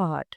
8।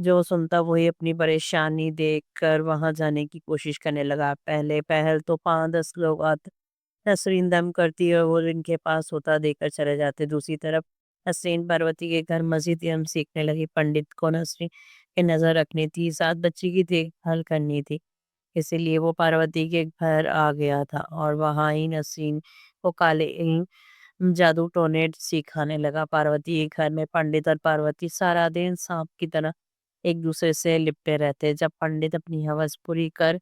جو سنتا وہی اپنی پریشانی دیکھ کر وہاں جانے کی کوشش کرنے لگا۔ پہلے پہل تو 5-10 لوگ آتے، نسرین دم کرتی اور وہ ان کے پاس ہوتا دے کر چلے جاتے۔ دوسری طرف نسرین پاروتی کے گھر مزید علم سیکھنے لگی۔ پنڈت کو نسرین کی نظر رکھنی تھی، ساتھ بچی کی دیکھ بھال کرنی تھی، اسی لیے وہ پاروتی کے گھر آ گیا تھا اور وہاں ہی نسرین کو کالے علم جادو ٹونے سکھانے لگا۔ پاروتی کے گھر میں پنڈت اور پاروتی سارا دن سانپ کی طرح ایک دوسرے سے لپٹے رہتے۔ جب پنڈت اپنی ہوس پوری کر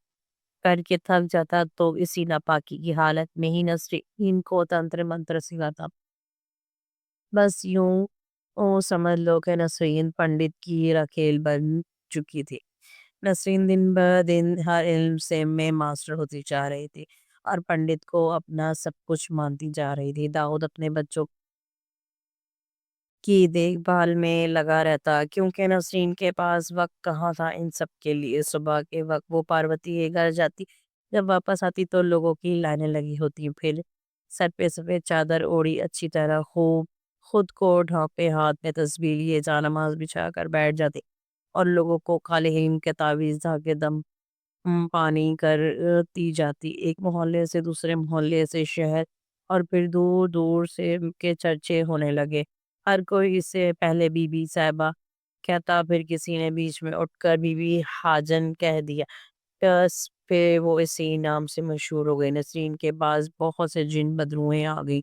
کر کے تھک جاتا تو اسی ناپاکی کی حالت میں ہی نسرین کو تنتر منتر سکھاتا۔ بس یوں سمجھ لو کہ نسرین پنڈت کی رکھیل بن چکی تھی۔ نسرین دن بہ دن ہر علم سے میں ماسٹر ہوتی جا رہی تھی اور پنڈت کو اپنا سب کچھ مانتی جا رہی تھی۔ داؤد اپنے بچوں کی دیکھ بھال میں لگا رہتا کیونکہ نسرین کے پاس وقت کہاں تھا ان سب کے لیے۔ صبح کے وقت وہ پاروتی کے گھر جاتی، جب واپس آتی تو لوگوں کی لائنیں لگی ہوتی، پھر سر پہ سفید چادر اوڑی اچھی طرح خوب خود کو ڈھانپے، ہاتھ میں تسبیح لیے جانماز بچھا کر بیٹھ جاتے اور لوگوں کو کالے ہیم کے تعویذ دھاگے دم پانی کرتی جاتی۔ ایک محلے سے دوسرے محلے سے شہر اور پھر دور دور سے کے چرچے ہونے لگے۔ ہر کوئی اسے پہلے بی بی صاحبہ کہتا، پھر کسی نے بیچ میں اٹھ کر بی بی حاجن کہہ دیا، بس پھر وہ اسی نام سے مشہور ہو گئی۔ نسرین کے پاس بہت سے جن بدروہیں آ گئی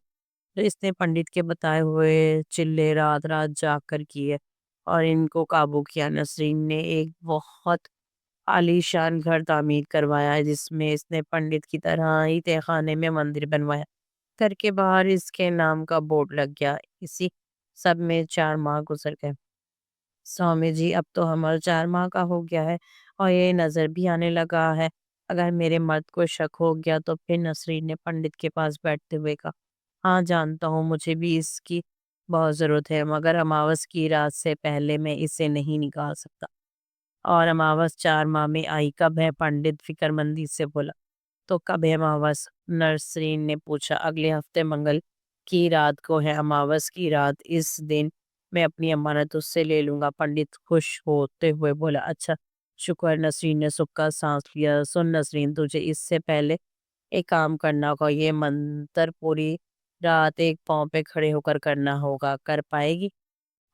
تو اس نے پنڈت کے بتائے ہوئے چلے رات رات جاگ کر کیے اور ان کو قابو کیا۔ نسرین نے ایک بہت عالی شان گھر تعمیر کروایا جس میں اس نے پنڈت کی طرح ہی تہہ خانے میں مندر بنوایا۔ گھر کے باہر اس کے نام کا بورڈ لگ گیا۔ اسی سب میں 4 ماہ گزر گئے۔ سوامی جی اب تو ہمارا 4 ماہ کا ہو گیا ہے اور یہ نظر بھی آنے لگا ہے، اگر میرے مرد کو شک ہو گیا تو پھر نسرین نے پنڈت کے پاس بیٹھتے ہوئے کہا، ہاں جانتا ہوں مجھے بھی اس کی بہت ضرورت ہے، مگر اماوس کی رات سے پہلے میں اسے نہیں نکال سکتا۔ اور اماوس 4 ماہ میں آئی کب ہے؟ پنڈت فکر مندی سے بولا۔ تو کب ہے اماوس؟ نسرین نے پوچھا۔ اگلے ہفتے منگل کی رات کو ہے اماوس کی رات، اس دن میں اپنی امانت اس سے لے لوں گا۔ پنڈت خوش ہوتے ہوئے بولا، اچھا شکر۔ نسرین نے سکا سانس لیا۔ سن نسرین، تجھے اس سے پہلے ایک کام کرنا ہوگا، یہ منتر پوری رات ایک پاؤں پہ کھڑے ہو کر کرنا ہوگا، کر پائے گی؟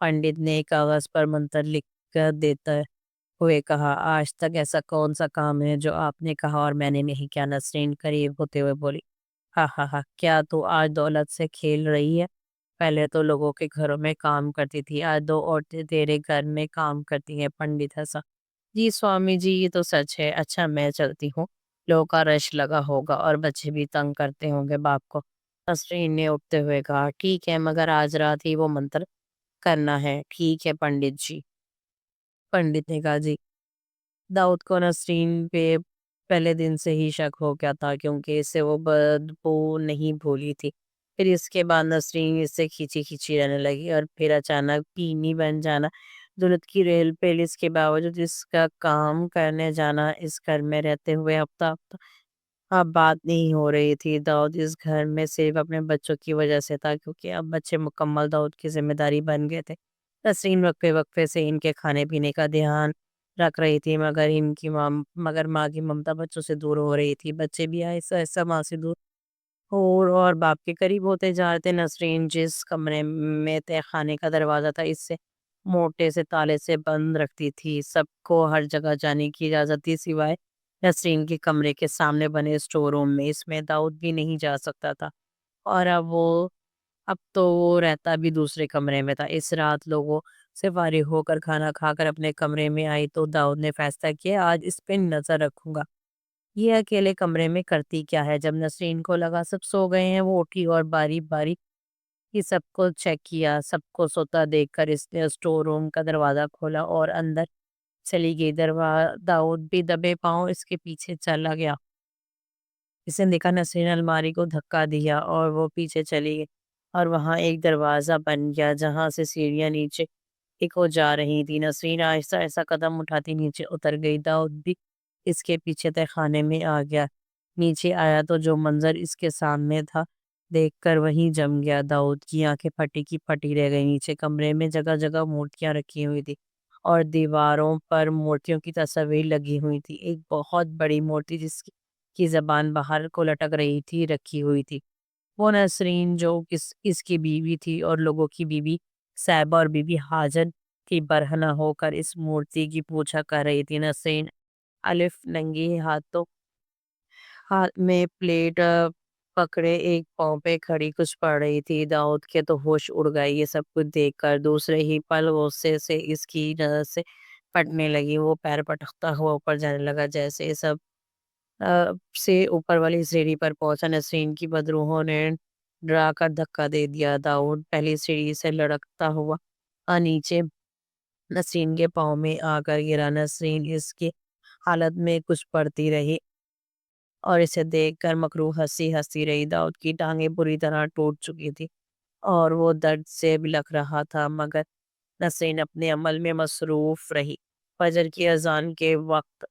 پنڈت نے کاغذ پر منتر لکھ کر دیتا ہوئے کہا، آج تک ایسا کون سا کام ہے جو آپ نے کہا اور میں نے نہیں کیا؟ نسرین قریب ہوتے ہوئے بولی، ہاں ہاں ہاں، کیا تو آج دولت سے کھیل رہی ہے؟ پہلے تو لوگوں کے گھروں میں کام کرتی تھی، آج 2 عورتیں تیرے گھر میں کام کرتی ہیں۔ پنڈت ہنسا، جی سوامی جی یہ تو سچ ہے۔ اچھا میں چلتی ہوں، لوگوں کا رش لگا ہوگا اور بچے بھی تنگ کرتے ہوں گے باپ کو۔ نسرین نے اٹھتے ہوئے کہا، ٹھیک ہے، مگر آج رات ہی وہ منتر کرنا ہے۔ ٹھیک ہے پنڈت جی۔ پنڈت نے کہا، جی۔ داؤد کو نسرین پہ پہلے دن سے ہی شک ہو گیا تھا کیونکہ اسے وہ بدبو نہیں بھولی تھی۔ پھر اس کے بعد نسرین اس سے کھینچی کھینچی رہنے لگی اور پھر اچانک پینی بن جانا، دولت کی ریل پیل، اس کے باوجود اس کا کام کرنے جانا، اس گھر میں رہتے ہوئے ہفتہ ہفتہ اب بات نہیں ہو رہی تھی۔ داؤد اس گھر میں صرف اپنے بچوں کی وجہ سے تھا کیونکہ اب بچے مکمل داؤد کی ذمہ داری بن گئے تھے۔ نسرین وقفے وقفے سے ان کے کھانے پینے کا دھیان رکھ رہی تھی مگر ماں کی ممتا بچوں سے دور ہو رہی تھی۔ بچے بھی ایسا ایسا ماں سے دور اور باپ کے قریب ہوتے جا رہے تھے۔ نسرین جس کمرے میں تہہ خانے کا دروازہ تھا اس سے موٹے سے تالے سے بند رکھتی تھی، سب کو ہر جگہ جانے کی اجازت تھی سوائے نسرین کے کمرے کے سامنے بنے اسٹور روم میں، اس میں داؤد بھی نہیں جا سکتا تھا اور اب تو وہ رہتا بھی دوسرے کمرے میں تھا۔ اس رات لوگوں سے فارغ ہو کر کھانا کھا کر اپنے کمرے میں آئی تو داؤد نے فیصلہ کیا آج اس پہ نظر رکھوں گا، یہ اکیلے کمرے میں کرتی کیا ہے۔ جب نسرین کو لگا سب سو گئے ہیں وہ اٹھی اور باری باری یہ سب کو چیک کیا۔ سب کو سوتا دیکھ کر اس نے اسٹور روم کا دروازہ کھولا اور اندر چلی گئی۔ داؤد بھی دبے پاؤں اس کے پیچھے چلا گیا۔ اس نے دیکھا نسرین الماری کو دھکا دیا اور وہ پیچھے چلی گئی اور وہاں ایک دروازہ بن گیا جہاں سے سیڑھیاں نیچے ایک ہو جا رہی تھی۔ نسرین آہستہ آہستہ قدم اٹھاتی نیچے اتر گئی۔ داؤد بھی اس کے پیچھے تہہ خانے میں آ گیا۔ نیچے آیا تو جو منظر اس کے سامنے تھا دیکھ کر وہیں جم گیا۔ داؤد کی آنکھیں پھٹی کی پھٹی رہ گئی۔ نیچے کمرے میں جگہ جگہ مورتیاں رکھی ہوئی تھی اور دیواروں پر مورتیوں کی تصاویر لگی ہوئی تھی۔ ایک بہت بڑی مورتی جس کی زبان باہر کو لٹک رہی تھی رکھی ہوئی تھی۔ وہ نسرین جو اس کی بیوی تھی اور لوگوں کی بیوی صاحبہ اور بی بی حاجن کی برہنہ ہو کر اس مورتی کی پوچھا کر رہی تھی۔ نسرین الف ننگی ہاتھ میں پلیٹ پکڑے ایک پاؤں پہ کھڑی کچھ پڑھ رہی تھی۔ داؤد کے تو ہوش اڑ گئے یہ سب کچھ دیکھ کر۔ دوسرے ہی پل غصے سے اس کی نظر سے پٹنے لگی۔ وہ پیر پٹکتا ہوا اوپر جانے لگا جیسے سب سے اوپر والی سیڑھی پر پہنچا۔ نسرین کی بدروحوں نے ڈرا کر دھکا دے دیا۔ داؤد پہلی سیڑھی سے لڑکتا ہوا نیچے نسرین کے پاؤں میں آ کر گرا۔ نسرین اس کی حالت میں کچھ پڑتی رہی اور اسے دیکھ کر مکروہ ہنسی رہی۔ داؤد کی ٹانگیں بری طرح ٹوٹ چکی تھی اور وہ درد سے بلک رہا تھا، مگر نسرین اپنے عمل میں مصروف رہی۔ فجر کی اذان کے وقت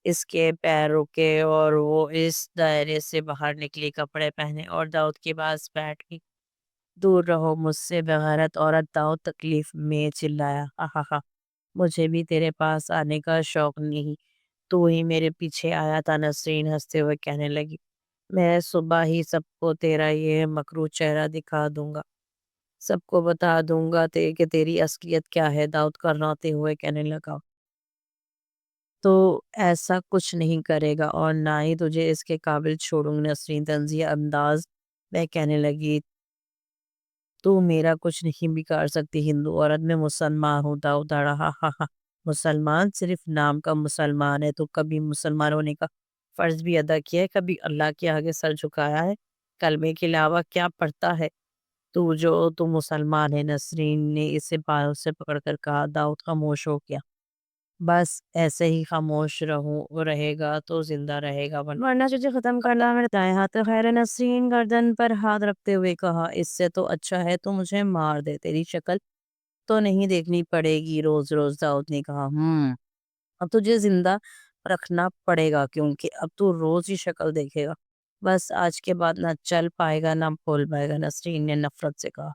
اس کے پیر رکے اور وہ اس دائرے سے باہر نکلی، کپڑے پہنے اور داؤد کے پاس بیٹھ گئی۔ دور رہو مجھ سے بغیرت عورت، داؤد تکلیف میں چلایا۔ ہا مجھے بھی تیرے پاس آنے کا شوق نہیں، تو ہی میرے پیچھے آیا تھا، نسرین ہنستے ہوئے کہنے لگی۔ میں صبح ہی سب کو تیرا یہ مکروہ چہرہ دکھا دوں گا، سب کو بتا دوں گا کہ تیری اصلیت کیا ہے، داؤد کرناتے ہوئے کہنے لگا۔ تو ایسا کچھ نہیں کرے گا اور نہ ہی تجھے اس کے قابل چھوڑوں گی، نسرین طنزیہ انداز میں کہنے لگی۔ تو میرا کچھ نہیں بگاڑ سکتی، ہندو عورت میں مسلمان ہوں۔ داؤد ہا مسلمان؟ صرف نام کا مسلمان ہے؟ تو کبھی مسلمان ہونے کا فرض بھی ادا کیا ہے؟ کبھی اللہ کے آگے سر جھکایا ہے؟ کلمے کے علاوہ کیا پڑھتا ہے تو مسلمان ہے؟ نسرین نے اسے بالوں سے پکڑ کر کہا۔ داؤد خاموش ہو گیا۔ بس ایسے ہی خاموش رہے گا تو زندہ رہے گا، ورنہ تجھے ختم کرنا میرے دائیں ہاتھ خیر۔ نسرین گردن پر ہاتھ رکھتے ہوئے کہا۔ اس سے تو اچھا ہے تو مجھے مار دے، تیری شکل تو نہیں دیکھنی پڑے گی روز روز، داؤد نے کہا۔ اب تجھے زندہ رکھنا پڑے گا کیونکہ اب تو روز ہی شکل دیکھے گا، بس آج کے بعد نہ چل پائے گا نہ بول پائے گا، نسرین نے نفرت سے کہا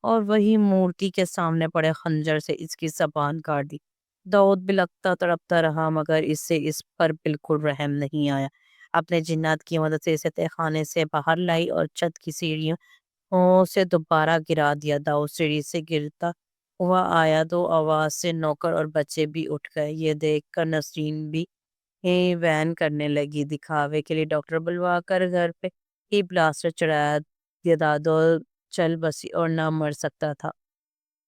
اور وہی مورتی کے سامنے پڑے خنجر سے اس کی زبان کاٹ دی۔ داؤد بلکتا تڑپتا رہا مگر اس پر بالکل رحم نہیں آیا۔ اپنے جنات کی مدد سے اسے تہہ خانے سے باہر لائی اور چھت کی سیڑھیوں سے دوبارہ گرا دیا۔ داؤد سیڑھی سے گرتا ہوا آیا تو آواز سے نوکر اور بچے بھی اٹھ گئے۔ یہ دیکھ کر نسرین بھی وین کرنے لگی۔ دکھاوے کے لیے ڈاکٹر بلوا کر گھر پہ ہی پلاسٹر چڑھایا دیا، دادو چل بسی اور نہ مر سکتا تھا۔